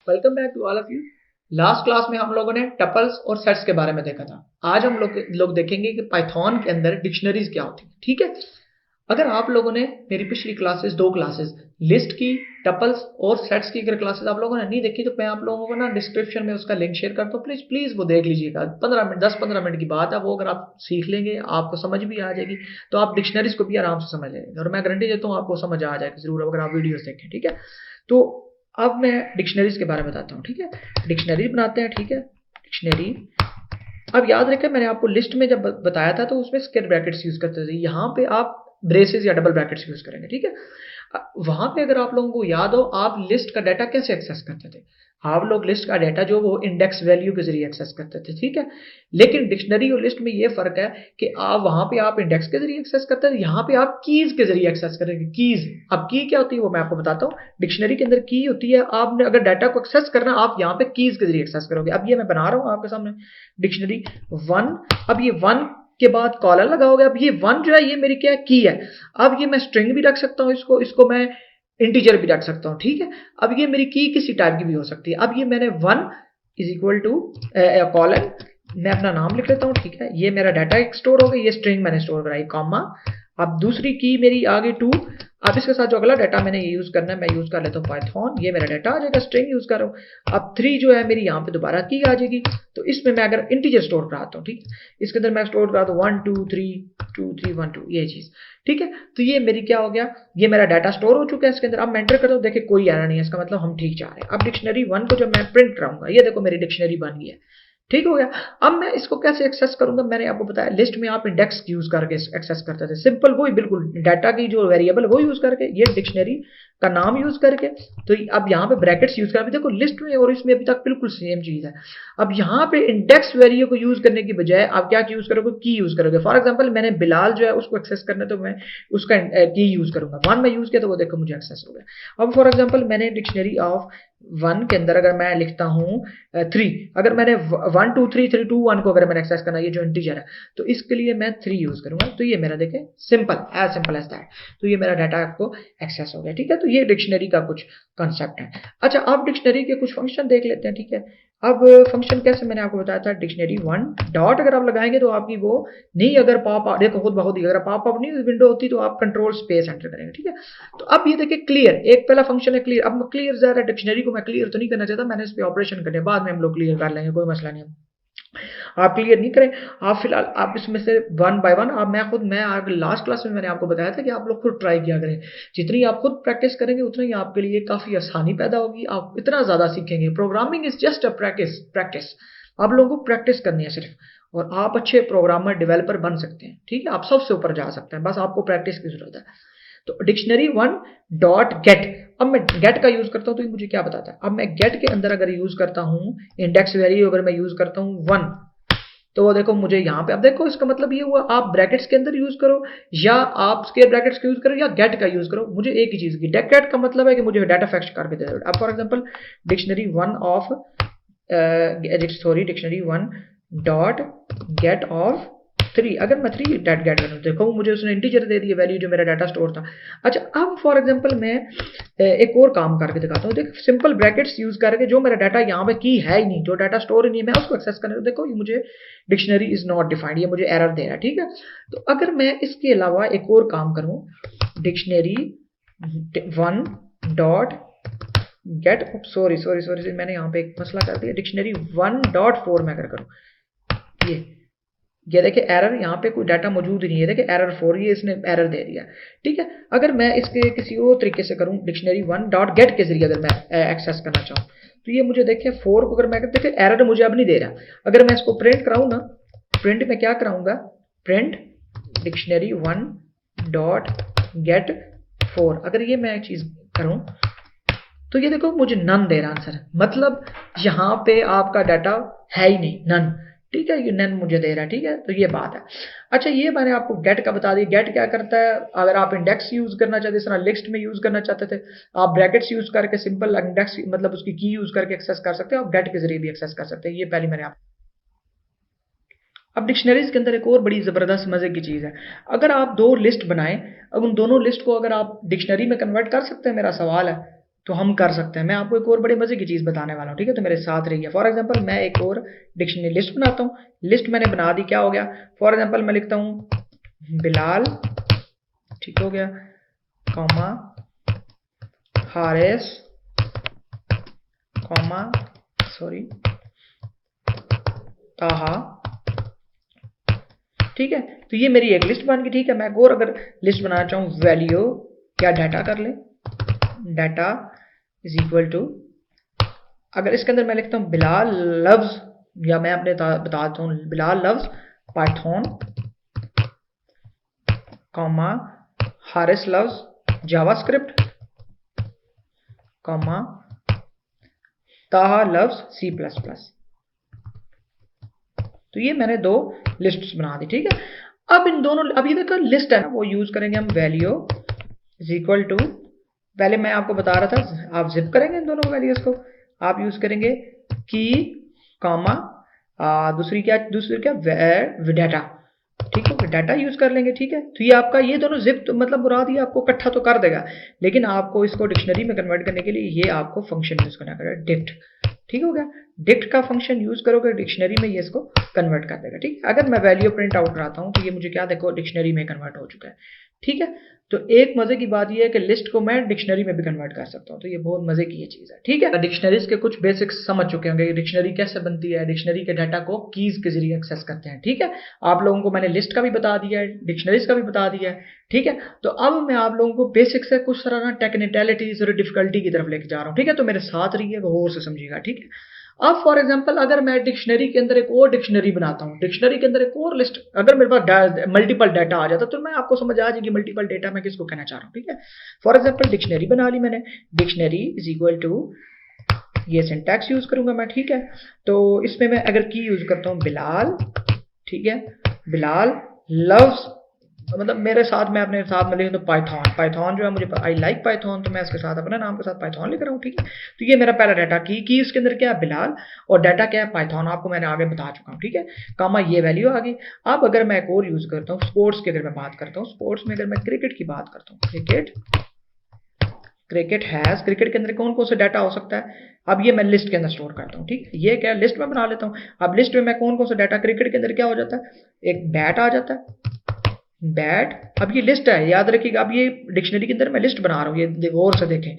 Welcome back to all of you. Last class में हम लोगों ने टपल्स और सेट्स के बारे में देखा था। आज हम लोग देखेंगे कि पाइथन के अंदर डिक्शनरीज क्या होती है। ठीक है, अगर आप लोगों ने मेरी पिछली क्लासेस, दो क्लासेस लिस्ट की, टपल्स और सेट्स की अगर क्लासेस आप लोगों ने नहीं देखी तो मैं आप लोगों को ना डिस्क्रिप्शन में उसका लिंक शेयर करता हूँ। प्लीज प्लीज वो देख लीजिएगा। 15 मिनट, 10-15 मिनट की बात है वो। अगर आप सीख लेंगे, आपको समझ भी आ जाएगी, तो आप डिक्शनरीज को भी आराम से समझ लेंगे और मैं गारंटी देता हूँ आपको समझ आ जाएगा जरूर, अगर आप वीडियोस देखें। ठीक है, तो अब मैं डिक्शनरीज के बारे में बताता हूँ। ठीक है, डिक्शनरी बनाते हैं। ठीक है, डिक्शनरी। अब याद रखें, मैंने आपको लिस्ट में जब बताया था तो उसमें स्क्वायर ब्रैकेट्स यूज करते थे। यहाँ पे आप ब्रेसेस या डबल ब्रैकेट्स यूज करेंगे। ठीक है, वहां पे अगर आप लोगों को याद हो, आप लिस्ट का डाटा कैसे एक्सेस करते थे? आप लोग लिस्ट का डाटा जो वो इंडेक्स वैल्यू के जरिए एक्सेस करते थे। ठीक है, लेकिन डिक्शनरी और लिस्ट में ये फर्क है कि आप वहां पे आप इंडेक्स के जरिए एक्सेस करते थे, यहाँ पे आप कीज के जरिए एक्सेस करेंगे। कीज, अब की क्या होती है वो मैं आपको बताता हूँ। डिक्शनरी के अंदर की होती है, आपने अगर डाटा को एक्सेस करना, आप यहाँ पे कीज के जरिए एक्सेस करोगे। अब ये मैं बना रहा हूँ आपके सामने डिक्शनरी वन। अब ये वन के बाद कॉलर लगाओगे। अब ये वन जो है ये मेरी क्या की है। अब ये मैं स्ट्रिंग भी रख सकता हूँ, इसको मैं इंटीजर भी रख सकता हूँ। ठीक है, अब ये मेरी की किसी टाइप की भी हो सकती है। अब ये मैंने one is equal to colon, मैं अपना नाम लिख लेता हूँ। ठीक है, ये मेरा डाटा स्टोर हो गया, ये स्ट्रिंग मैंने स्टोर कराई, कॉमा। अब दूसरी की मेरी आ गई टू। अब इसके साथ जो अगला डाटा मैंने ये यूज करना है, मैं यूज कर लेता हूँ पाइथन। ये मेरा डाटा आ जाएगा, स्ट्रिंग यूज कर रहा हूँ। अब थ्री जो है मेरी यहाँ पे दोबारा की आ जाएगी। तो इसमें मैं अगर इंटीजर स्टोर कराता हूँ, ठीक, इसके अंदर मैं स्टोर कराता हूँ 1 2 3 2 3 1 2, ये चीज। ठीक है, तो ये मेरी क्या हो गया, ये मेरा डाटा स्टोर हो चुका है इसके अंदर। अब मैं एंटर करता हूँ, देखिए कोई एरर नहीं है, इसका मतलब हम ठीक जा रहे हैं। अब डिक्शनरी वन को जब मैं प्रिंट कराऊंगा, ये देखो मेरी डिक्शनरी बन गई है। ठीक हो गया। अब मैं इसको कैसे एक्सेस करूंगा, मैंने आपको बताया लिस्ट में आप इंडेक्स यूज करके एक्सेस करते थे। सिंपल वही, बिल्कुल डाटा की जो वेरिएबल वो यूज करके, ये डिक्शनरी का नाम यूज करके। तो अब यहाँ पे ब्रैकेट्स यूज कर, देखो लिस्ट में और इसमें अभी तक बिल्कुल सेम चीज है। अब यहाँ पे इंडेक्स वैल्यू को यूज करने की बजाय आप क्या यूज करोगे, की यूज करोगे। फॉर एग्जाम्पल मैंने बिलाल जो है उसको एक्सेस करना, तो मैं उसका की यूज करूंगा। वन में यूज किया तो वो देखो मुझे एक्सेस हो गया। अब फॉर एग्जाम्पल मैंने डिक्शनरी ऑफ वन के अंदर अगर मैं लिखता हूँ थ्री, अगर मैंने 1 2 3 3 2 1 को अगर मैंने एक्सेस करना, ये जो इंटीजर है, तो इसके लिए मैं थ्री यूज करूंगा। तो ये मेरा देखे सिंपल एज दैट, तो ये मेरा डाटा आपको एक्सेस हो गया। ठीक है, तो ये डिक्शनरी का कुछ कंसेप्ट है। अच्छा, अब डिक्शनरी के कुछ फंक्शन देख लेते हैं। ठीक है, अब फंक्शन कैसे, मैंने आपको बताया था डिक्शनरी वन डॉट अगर आप लगाएंगे तो आपकी वो नहीं, अगर पॉप देखो खुद बहुत ही, अगर पॉप अप नहीं विंडो होती तो आप कंट्रोल स्पेस एंटर करेंगे। ठीक है, तो अब ये देखिए क्लियर, एक पहला फंक्शन है क्लियर। अब क्लियर ज़्यादा डिक्शनरी को मैं क्लियर तो नहीं करना चाहता, मैंने इस पे ऑपरेशन करने, बाद में हम लोग क्लियर कर लेंगे, कोई मसला नहीं है। आप क्लियर नहीं करें, आप फिलहाल आप इसमें से वन बाय वन, आप मैं आगे लास्ट क्लास में मैंने आपको बताया था कि आप लोग खुद ट्राई किया करें। जितनी आप खुद प्रैक्टिस करेंगे उतना ही आपके लिए काफ़ी आसानी पैदा होगी, आप इतना ज़्यादा सीखेंगे। Programming is just a practice practice. आप लोगों को प्रैक्टिस करनी है सिर्फ, और आप अच्छे प्रोग्रामर डेवलपर बन सकते हैं। ठीक है, आप सबसे ऊपर जा सकते हैं, बस आपको प्रैक्टिस की जरूरत है। तो डिक्शनरी वन डॉट गेट, अब मैं गेट का यूज करता हूं तो ये मुझे क्या बताता है। अब मैं गेट के अंदर अगर यूज करता हूं इंडेक्स वैल्यू, अगर मैं यूज करता हूं वन, तो वो देखो मुझे यहाँ पे, अब देखो इसका मतलब ये हुआ, आप ब्रैकेट्स के अंदर यूज करो या आप स्क्वायर ब्रैकेट्स का यूज करो या गेट का यूज करो, मुझे एक ही चीज की गेट का मतलब है कि मुझे डाटा फैक्ट करके दे दो। अब for example dictionary one of dictionary one dot gate of three, अगर मैं थ्री डेट गेट करूँ, देखो मुझे उसने इंटीजर दे दिया वैल्यू जो मेरा डाटा स्टोर था। अच्छा, अब फॉर एग्जांपल मैं एक और काम करके दिखाता हूँ। देख, सिंपल ब्रैकेट्स यूज करके जो मेरा डाटा यहाँ पे की है ही नहीं, जो डाटा स्टोर ही नहीं है, मैं उसको एक्सेस करने, देखो ये मुझे डिक्शनरी इज नॉट डिफाइंड, ये मुझे एरर दे रहा है। ठीक है, तो अगर मैं इसके अलावा एक और काम करूँ, dictionary one dot gate, sorry sorry sorry मैंने यहाँ पे एक मसला कर दिया, डिक्शनरी वन डॉट फोर में अगर करूँ, ये देखिए एरर, यहाँ पे कोई डाटा मौजूद ही नहीं है, देखिए एरर फोर, ये इसने एरर दे दिया। ठीक है, अगर मैं इसके किसी और तरीके से करूँ, डिक्शनरी वन डॉट गेट के जरिए अगर मैं एक्सेस करना चाहूँ, तो ये मुझे देखिए फोर को अगर मैं, देखिए एरर मुझे अब नहीं दे रहा। अगर मैं इसको प्रिंट कराऊँ ना, प्रिंट में क्या कराऊंगा, print dictionary one dot get four, अगर ये मैं चीज करूँ तो ये देखो मुझे नन दे रहा आंसर, मतलब यहाँ पे आपका डाटा है ही नहीं, नन। ठीक है, ये नन मुझे दे रहा है। ठीक है, तो ये बात है। अच्छा, ये मैंने आपको गेट का बता दिया। गेट क्या करता है, अगर आप इंडेक्स यूज करना चाहते, इस तरह लिस्ट में यूज करना चाहते थे, आप ब्रैकेट्स यूज करके सिंपल इंडेक्स मतलब उसकी की यूज करके एक्सेस कर सकते हैं, आप गेट के जरिए भी एक्सेस कर सकते हैं। ये पहले मैंने आप, अब डिक्शनरीज के अंदर एक और बड़ी जबरदस्त मजे की चीज है, अगर आप दो लिस्ट बनाएं, अब उन दोनों लिस्ट को अगर आप डिक्शनरी में कन्वर्ट कर सकते हैं, मेरा सवाल है। तो हम कर सकते हैं। मैं आपको एक और बड़े मजे की चीज बताने वाला हूँ, ठीक है, तो मेरे साथ रहिए। फॉर एग्जांपल मैं एक और डिक्शनरी लिस्ट बनाता हूँ। लिस्ट मैंने बना दी, क्या हो गया, फॉर एग्जांपल मैं लिखता हूँ बिलाल, ठीक हो गया, कॉमा हारिस, कॉमा सॉरी ताहा, ठीक है। तो ये मेरी एक लिस्ट बन गई, ठीक है। मैं और अगर लिस्ट बनाना चाहूँ, वैल्यू क्या डाटा कर ले, डाटा इज इक्वल टू, अगर इसके अंदर मैं लिखता हूँ बिलाल लव्स, या मैं अपने बताता हूँ Bilal loves Python, comma Haris loves JavaScript, comma ताहा लव्स सी प्लस प्लस। तो ये मैंने दो लिस्ट्स बना दी, ठीक है। अब इन दोनों, अब ये देखो लिस्ट है ना, वो यूज करेंगे हम वैल्यू इज इक्वल टू, पहले मैं आपको बता रहा था आप जिप करेंगे इन दोनों वैल्यूज को, आप यूज करेंगे की, कॉमा दूसरी क्या डाटा, ठीक है, डाटा यूज कर लेंगे, ठीक है। तो ये आपका ये दोनों जिप तो मतलब मुराद ये आपको इकट्ठा तो कर देगा, लेकिन आपको इसको डिक्शनरी में कन्वर्ट करने के लिए ये आपको फंक्शन यूज करना पड़ेगा, डिक्ट, ठीक हो गया। डिक्ट का फंक्शन यूज करोगे डिक्शनरी में, ये इसको कन्वर्ट कर देगा, ठीक है। अगर मैं वैल्यू प्रिंट आउट कराता हूं तो ये मुझे क्या देखो डिक्शनरी में कन्वर्ट हो चुका है, ठीक है। तो एक मजे की बात यह है कि लिस्ट को मैं डिक्शनरी में भी कन्वर्ट कर सकता हूं, तो ये बहुत मजे की ये चीज है, ठीक है। डिक्शनरीज के कुछ बेसिक्स समझ चुके होंगे, डिक्शनरी कैसे बनती है, डिक्शनरी के डाटा को कीज के जरिए एक्सेस करते हैं, ठीक है। आप लोगों को मैंने लिस्ट का भी बता दिया है, डिक्शनरीज का भी बता दिया है, ठीक है। तो अब मैं आप लोगों को बेसिक से कुछ तरह टेक्निकलिटीज और डिफिकल्टी की तरफ लेके जा रहा हूं, ठीक है। तो मेरे साथ रहिए, गौर से समझिएगा, ठीक है। अब फॉर एग्जांपल अगर मैं डिक्शनरी के अंदर एक और डिक्शनरी बनाता हूं, डिक्शनरी के अंदर एक और लिस्ट, अगर मेरे पास मल्टीपल डाटा आ जाता तो मैं आपको समझ आ जाएगी मल्टीपल डाटा मैं किसको कहना चाह रहा हूं, ठीक है। फॉर एग्जांपल डिक्शनरी बना ली मैंने, डिक्शनरी इज इक्वल टू, ये सिंटैक्स यूज करूंगा मैं, ठीक है। तो इसमें मैं अगर की यूज करता हूं बिलाल, ठीक है, बिलाल लव्स, मतलब मेरे साथ मैं अपने साथ में लिख दूं पाइथन, पाइथन जो है मुझे आई लाइक पाइथन, तो मैं इसके साथ अपने नाम के साथ पाइथन लिख रहा हूँ, ठीक है। तो ये मेरा पहला डाटा की इसके अंदर क्या है बिलाल, और डाटा क्या है पाइथन, आपको मैंने आगे बता चुका हूँ, ठीक है। कामा ये वैल्यू आ गई। अब अगर मैं एक और यूज करता हूँ स्पोर्ट्स की, अगर मैं बात करता हूँ स्पोर्ट्स में, अगर मैं क्रिकेट की बात करता हूँ, क्रिकेट हैज, क्रिकेट के अंदर कौन कौन सा डाटा हो सकता है, अब ये मैं लिस्ट के अंदर स्टोर करता हूँ, ठीक है। ये क्या लिस्ट में बना लेता हूँ। अब लिस्ट में मैं कौन कौन सा डाटा, क्रिकेट के अंदर क्या हो जाता है, एक बैट आ जाता है, बैट, अब ये लिस्ट है याद रखिएगा, अब ये डिक्शनरी के अंदर मैं लिस्ट बना रहा हूँ, ये गौर से देखें,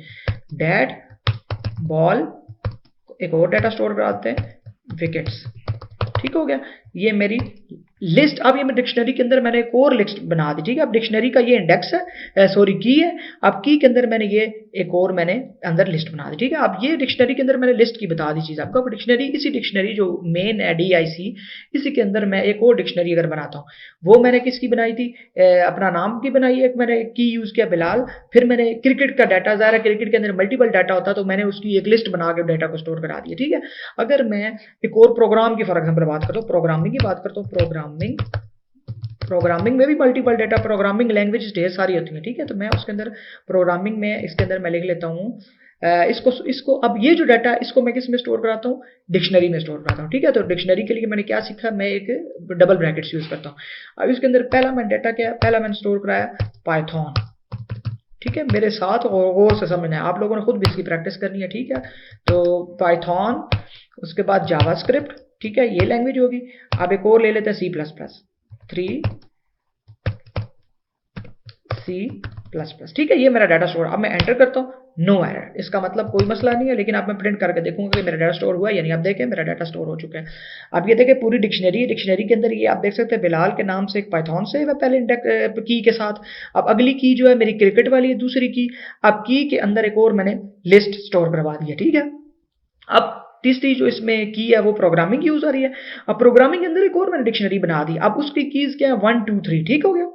बैट, बॉल, एक और डाटा स्टोर कराते हैं विकेट्स, ठीक हो गया, ये मेरी लिस्ट। अब ये मैं डिक्शनरी के अंदर मैंने एक और लिस्ट बना दी, ठीक है। अब डिक्शनरी का ये इंडेक्स है, सॉरी की है, अब की के अंदर मैंने ये एक और मैंने अंदर लिस्ट बना दी, ठीक है। अब ये डिक्शनरी के अंदर मैंने लिस्ट की बता दी चीज आपको। अब डिक्शनरी, इसी डिक्शनरी जो मेन है DIC, इसी के अंदर मैं एक और डिक्शनरी अगर बनाता हूँ, वो मैंने किसकी बनाई थी, अपना नाम की बनाई, एक मैंने की यूज किया बिलाल, फिर मैंने क्रिकेट का डाटा, ज़ाहिर है क्रिकेट के अंदर मल्टीपल डाटा होता है, तो मैंने उसकी एक लिस्ट बना के डाटा को स्टोर करा दिया, ठीक है। अगर मैं एक और प्रोग्राम की फॉर एग्जाम्पल बात करता हूँ, प्रोग्रामिंग की बात करता हूँ, प्रोग्रामिंग में भी मल्टीपल डाटा, प्रोग्रामिंग लैंग्वेज ढेर सारी होती है, ठीक है। तो मैं उसके अंदर प्रोग्रामिंग में, इसके अंदर मैं लिख लेता हूँ इसको अब ये जो डाटा इसको मैं किस में स्टोर कराता हूँ, डिक्शनरी में स्टोर कराता हूँ, ठीक है। तो डिक्शनरी के लिए मैंने क्या सीखा, मैं एक डबल ब्रैकेट्स यूज करता हूँ। अब इसके अंदर पहला मैं डाटा क्या, पहला मैंने स्टोर कराया पाइथन, ठीक है। मेरे साथ गौर से समझना है, आप लोगों ने खुद भी इसकी प्रैक्टिस करनी है, ठीक है। तो पाइथन, उसके बाद जावास्क्रिप्ट, ठीक है, ये लैंग्वेज होगी। अब एक और ले लेते हैं C++, ठीक है। ये मेरा डाटा स्टोर, अब मैं एंटर करता हूँ, नो एरर, इसका मतलब कोई मसला नहीं है, लेकिन अब मैं प्रिंट करके देखूंगा कि मेरा डाटा स्टोर हुआ, यानी आप देखें मेरा डाटा स्टोर हो चुका है। अब ये देखें पूरी डिक्शनरी है, डिक्शनरी के अंदर ये आप देख सकते हैं बिलाल के नाम से एक पाइथन से है पहले की के साथ। अब अगली की जो है मेरी क्रिकेट वाली है, दूसरी की। अब की के अंदर एक और मैंने लिस्ट स्टोर करवा दी है, ठीक है। अब तीसरी जो इसमें की है वो प्रोग्रामिंग यूज आ रही है। अब प्रोग्रामिंग के अंदर एक और मैंने डिक्शनरी बना दी, अब उसकी कीज क्या है 1 2 3, ठीक हो गया।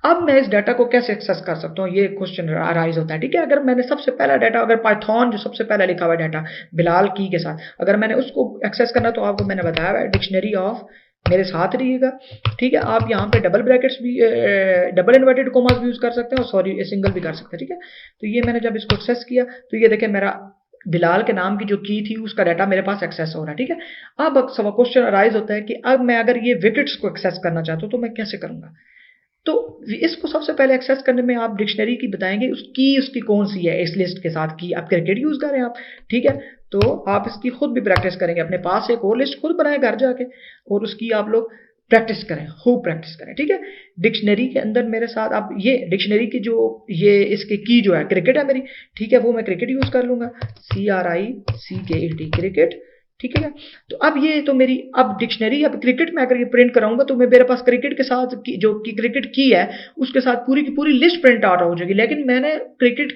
अब मैं इस डाटा को कैसे एक्सेस कर सकता हूँ, ये क्वेश्चन अराइज होता है, ठीक है। अगर मैंने सबसे पहला डाटा, अगर पाइथन जो सबसे पहला लिखा हुआ डाटा बिलाल की के साथ, अगर मैंने उसको एक्सेस करना, तो आपको मैंने बताया है डिक्शनरी ऑफ, मेरे साथ रहिएगा, ठीक है। आप यहाँ पे डबल ब्रैकेट्स भी, डबल इन्वर्टेड कोमास भी यूज कर सकते हैं, और सॉरी सिंगल भी कर सकते हैं, ठीक है। तो ये मैंने जब इसको एक्सेस किया, तो ये देखें मेरा बिलाल के नाम की जो की थी उसका डाटा मेरे पास एक्सेस हो रहा है, ठीक है। अब क्वेश्चन अराइज होता है कि अब मैं अगर ये विकेट्स को एक्सेस करना चाहता हूँ तो मैं कैसे करूंगा। तो इसको सबसे पहले एक्सेस करने में आप डिक्शनरी की बताएंगे उसकी कौन सी है इस लिस्ट के साथ की। आप क्रिकेट यूज कर रहे हैं आप, ठीक है, तो आप इसकी खुद भी प्रैक्टिस करेंगे, अपने पास एक और लिस्ट खुद बनाए घर जाके और उसकी आप लोग प्रैक्टिस करें, खूब प्रैक्टिस करें, ठीक है। डिक्शनरी के अंदर मेरे साथ आप ये डिक्शनरी की जो ये इसके की जो है क्रिकेट है मेरी, ठीक है, वो मैं क्रिकेट यूज कर लूंगा, CRICKET क्रिकेट, ठीक है। तो अब ये तो मेरी अब डिक्शनरी, अब क्रिकेट में अगर ये प्रिंट कराऊंगा तो मेरे पास क्रिकेट के साथ जो कि क्रिकेट की है उसके साथ पूरी की पूरी लिस्ट प्रिंट आउट हो जाएगी। लेकिन मैंने क्रिकेट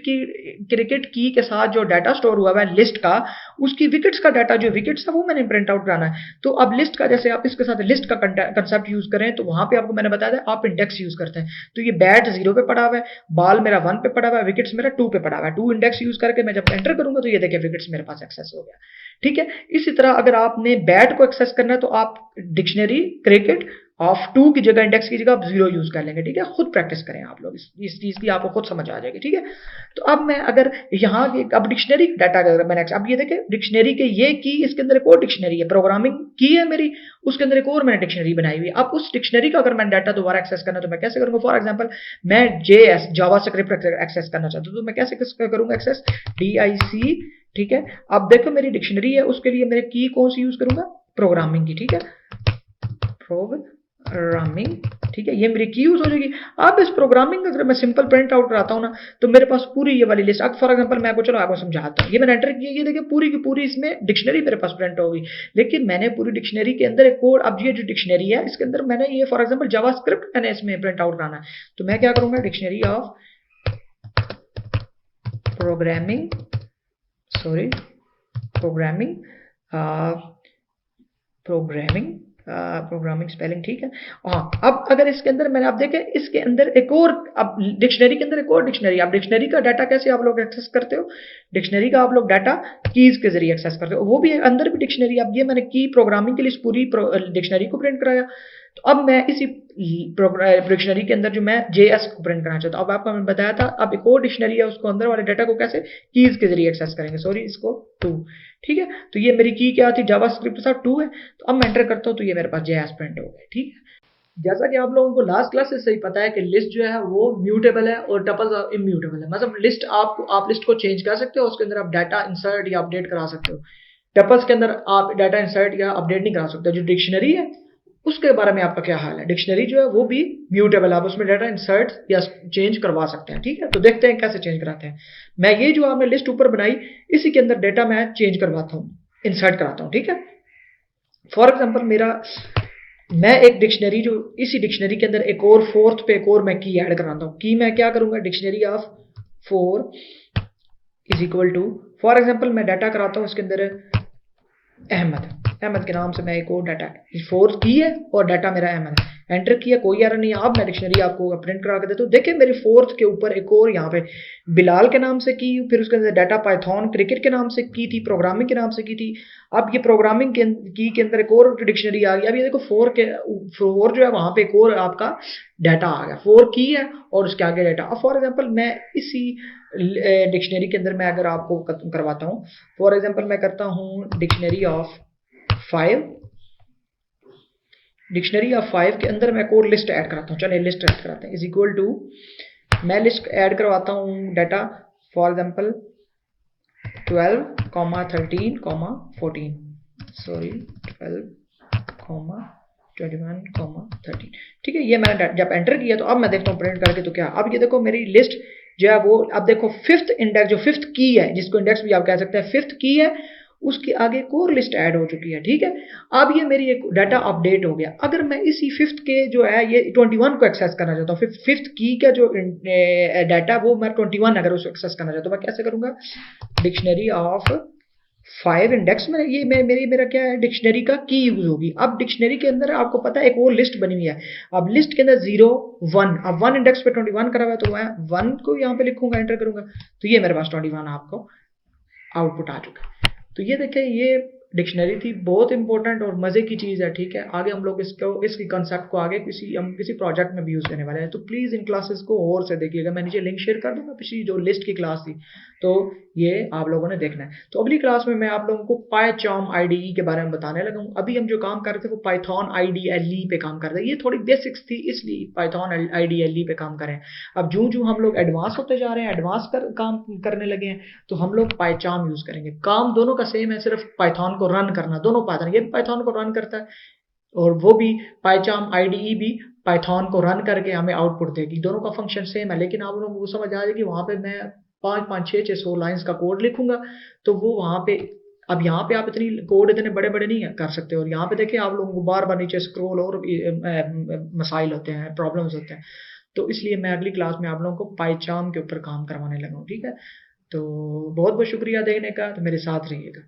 की के साथ जो डाटा स्टोर हुआ है लिस्ट का, उसकी विकेट्स का डाटा जो विकेट्स है वो मैंने प्रिंट आउट कराना है। तो अब लिस्ट का जैसे आप इसके साथ लिस्ट का कंसेप्ट यूज करें तो वहां पे आपको मैंने बताया था आप इंडेक्स यूज करते हैं। तो ये बैट 0 पे पड़ा हुआ है, बॉल मेरा 1 पे पड़ा हुआ है, विकेट्स मेरा 2 पे पड़ा हुआ है। 2 इंडेक्स यूज करके मैं जब एंटर करूंगा तो ये देखिए विकेट्स मेरे पास एक्सेस हो गया, ठीक है। इसी तरह अगर आपने बैट को एक्सेस करना है तो आप डिक्शनरी क्रिकेट ऑफ 2 की जगह इंडेक्स की जगह आप 0 यूज कर लेंगे, ठीक है। खुद प्रैक्टिस करें आप लोग, इस चीज की आपको खुद समझ आ जाएगी, ठीक है। तो अब मैं अगर यहाँ अब डिक्शनरी डाटा अगर मैंने अब ये देखें डिक्शनरी के ये की इसके अंदर एक और डिक्शनरी है, प्रोग्रामिंग की है मेरी, उसके अंदर एक और मैंने डिक्शनरी बनाई हुई है। अब उस डिक्शनरी का अगर मैं डाटा दोबारा एक्सेस करना तो मैं कैसे करूंगा? फॉर एग्जाम्पल मैं JS जावास्क्रिप्ट एक्सेस करना चाहता हूं तो मैं कैसे करूंगा एक्सेस? DIC, ठीक है। अब देखो मेरी डिक्शनरी है, उसके लिए मेरे की कौन सी यूज करूंगा? प्रोग्रामिंग की, ठीक है, प्रोग्रामिंग, ठीक है, ये मेरी की यूज हो जाएगी। अब इस प्रोग्रामिंग अगर मैं सिंपल प्रिंट आउट कराता हूं ना तो मेरे पास पूरी ये वाली लिस्ट, अब फॉर एग्जांपल मैं चलो आपको समझाता हूं, ये मैंने एंटर किया, ये देखिए पूरी की पूरी इसमें डिक्शनरी मेरे पास प्रिंट हो गई। लेकिन मैंने पूरी डिक्शनरी के अंदर एक और, अब ये जो डिक्शनरी है इसके अंदर मैंने ये फॉर एग्जांपल जावास्क्रिप्ट मैंने इसमें प्रिंट आउट कराना है, तो मैं क्या करूंगा? Dictionary of programming, sorry programming, programming spelling, ठीक है। हाँ, अब अगर इसके अंदर मैंने आप देखें इसके अंदर एक और, अब डिक्शनरी के अंदर एक और डिक्शनरी, आप डिक्शनरी का डाटा कैसे आप लोग एक्सेस करते हो? डिक्शनरी का आप लोग डाटा कीज के जरिए एक्सेस करते हो, वो भी अंदर भी डिक्शनरी। अब ये मैंने की प्रोग्रामिंग के लिए पूरी डिक्शनरी को प्रिंट कराया, तो अब मैं इसी डिक्शनरी के अंदर जो मैं JS को प्रिंट करना चाहता हूँ, अब आपको मैंने बताया था, अब एक और डिक्शनरी है उसको अंदर वाले डाटा को कैसे कीज के जरिए एक्सेस करेंगे, सॉरी इसको 2, ठीक है। तो ये मेरी की क्या थी? जावास्क्रिप्ट के साथ 2 है, तो अब मैं एंटर करता हूँ तो ये मेरे पास JS प्रिंट हो गया, ठीक है। जैसा कि आप लोगों को लास्ट क्लास से सही पता है कि लिस्ट जो है वो म्यूटेबल है और टपल्स इम्यूटेबल है। मतलब लिस्ट आप लिस्ट को चेंज कर सकते हो, उसके अंदर आप डाटा इंसर्ट या अपडेट करा सकते हो। टपल्स के अंदर आप डाटा इंसर्ट या अपडेट नहीं करा सकते। जो डिक्शनरी है उसके बारे में आपका क्या हाल है? डिक्शनरी जो है वो भी म्यूटेबल है, आप उसमें डाटा इंसर्ट या चेंज करवा सकते हैं, ठीक है। तो देखते हैं कैसे चेंज कराते हैं। मैं ये जो आपने लिस्ट ऊपर बनाई इसी के अंदर डाटा मैं चेंज करवाता हूँ, इंसर्ट कराता हूँ, ठीक है। फॉर एग्जाम्पल मैं एक डिक्शनरी जो इसी डिक्शनरी के अंदर एक और फोर्थ पे एक और मैं की ऐड कराता हूँ। की मैं क्या करूंगा? Dictionary of 4 is equal to, for example मैं डाटा कराता हूँ इसके अंदर अहमद के नाम से मैं एक और डाटा, फोर्थ की है और डाटा मेरा अहमद है, एंटर किया, कोई एरर नहीं। अब मैं डिक्शनरी आपको प्रिंट करा के देता हूँ। देखिए मेरी फोर्थ के ऊपर एक और यहाँ पे बिलाल के नाम से की, फिर उसके अंदर डाटा पाइथन क्रिकेट के नाम से की थी, प्रोग्रामिंग के नाम से की थी। अब ये प्रोग्रामिंग के अंदर एक और डिक्शनरी आ गई। अब ये देखो 4 जो है वहां पे एक और आपका डाटा आ गया, 4 की है और उसके आगे डाटा। अब फॉर एग्जाम्पल मैं इसी डिक्शनरी के अंदर मैं अगर आपको करवाता हूँ, फॉर एग्जाम्पल मैं करता हूँ डिक्शनरी ऑफ 5, डिक्शनरी ऑफ 5 के अंदर मैं कोड लिस्ट ऐड कराता हूँ। चलिए लिस्ट ऐड कराते हैं, इज इक्वल टू, मैं लिस्ट ऐड करवाता हूँ डाटा फॉर एग्जाम्पल 12, 13, 14, सॉरी 12, 21, 13, ठीक है। ये मैंने जब एंटर किया तो अब मैं देखता हूँ प्रिंट करके तो क्या, अब ये देखो मेरी लिस्ट जो है वो, अब देखो फिफ्थ इंडेक्स, जो फिफ्थ की है जिसको इंडेक्स भी आप कह सकते हैं, फिफ्थ की है उसके आगे कोर लिस्ट ऐड हो चुकी है, ठीक है। अब ये मेरी एक डाटा अपडेट हो गया। अगर मैं इसी फिफ्थ के जो है ये 21 को एक्सेस करना चाहता हूँ, फिफ्थ की का जो डाटा वो मैं 21 अगर उसको एक्सेस करना चाहता हूँ, मैं कैसे करूंगा? डिक्शनरी ऑफ 5 इंडेक्स में ये मेरा क्या है? डिक्शनरी का की यूज होगी। अब डिक्शनरी के अंदर आपको पता है एक और लिस्ट बनी हुई है। अब लिस्ट के अंदर 0, 1, अब 1 इंडेक्स पे 21 करा हुआ है तो मैं 1 को यहाँ पे लिखूंगा, एंटर करूंगा तो ये मेरे पास 21 आपको आउटपुट आ चुका है। तो ये देखें, ये डिक्शनरी थी, बहुत इंपॉर्टेंट और मजे की चीज है, ठीक है। आगे हम लोग इसकी कंसेप्ट को आगे किसी प्रोजेक्ट में भी यूज करने वाले हैं। तो प्लीज इन क्लासेस को और से देखिएगा, मैं नीचे लिंक शेयर कर दूंगा पिछली जो लिस्ट की क्लास थी, तो ये आप लोगों ने देखना है। तो अगली क्लास में मैं आप लोगों को पाइचार्म आईडीई के बारे में बताने लगा हूँ। अभी हम जो काम कर रहे थे वो पाइथन आईडीएलई पे काम कर रहे थे। ये थोड़ी बेसिक्स थी इसलिए पाइथन आईडीएलई पे काम करें। अब जो हम लोग एडवांस होते जा रहे हैं, एडवांस काम करने लगे हैं, तो हम लोग पाइचार्म यूज करेंगे। काम दोनों का सेम है, सिर्फ पाइथन को रन करना, दोनों पाइथन, ये भी पाइथन को रन करता है और वो भी पाइचार्म आईडीई भी पाइथन को रन करके हमें आउटपुट देगी। दोनों का फंक्शन सेम है, लेकिन आप लोगों को समझ आ जाएगी वहां पे मैं 5-5, 6-6 लाइंस का कोड लिखूंगा, तो वो वहां पे, अब यहाँ पे आप इतनी कोड इतने बड़े बड़े नहीं कर सकते। और यहाँ पे देखिए आप लोगों को बार बार नीचे स्क्रॉल और मसाइल होते हैं, प्रॉब्लम्स होते हैं। तो इसलिए मैं अगली क्लास में आप लोगों को पाइचार्म के ऊपर काम करवाने लगा हूँ। ठीक है, तो बहुत बहुत शुक्रिया देखने का, तो मेरे साथ रहिएगा।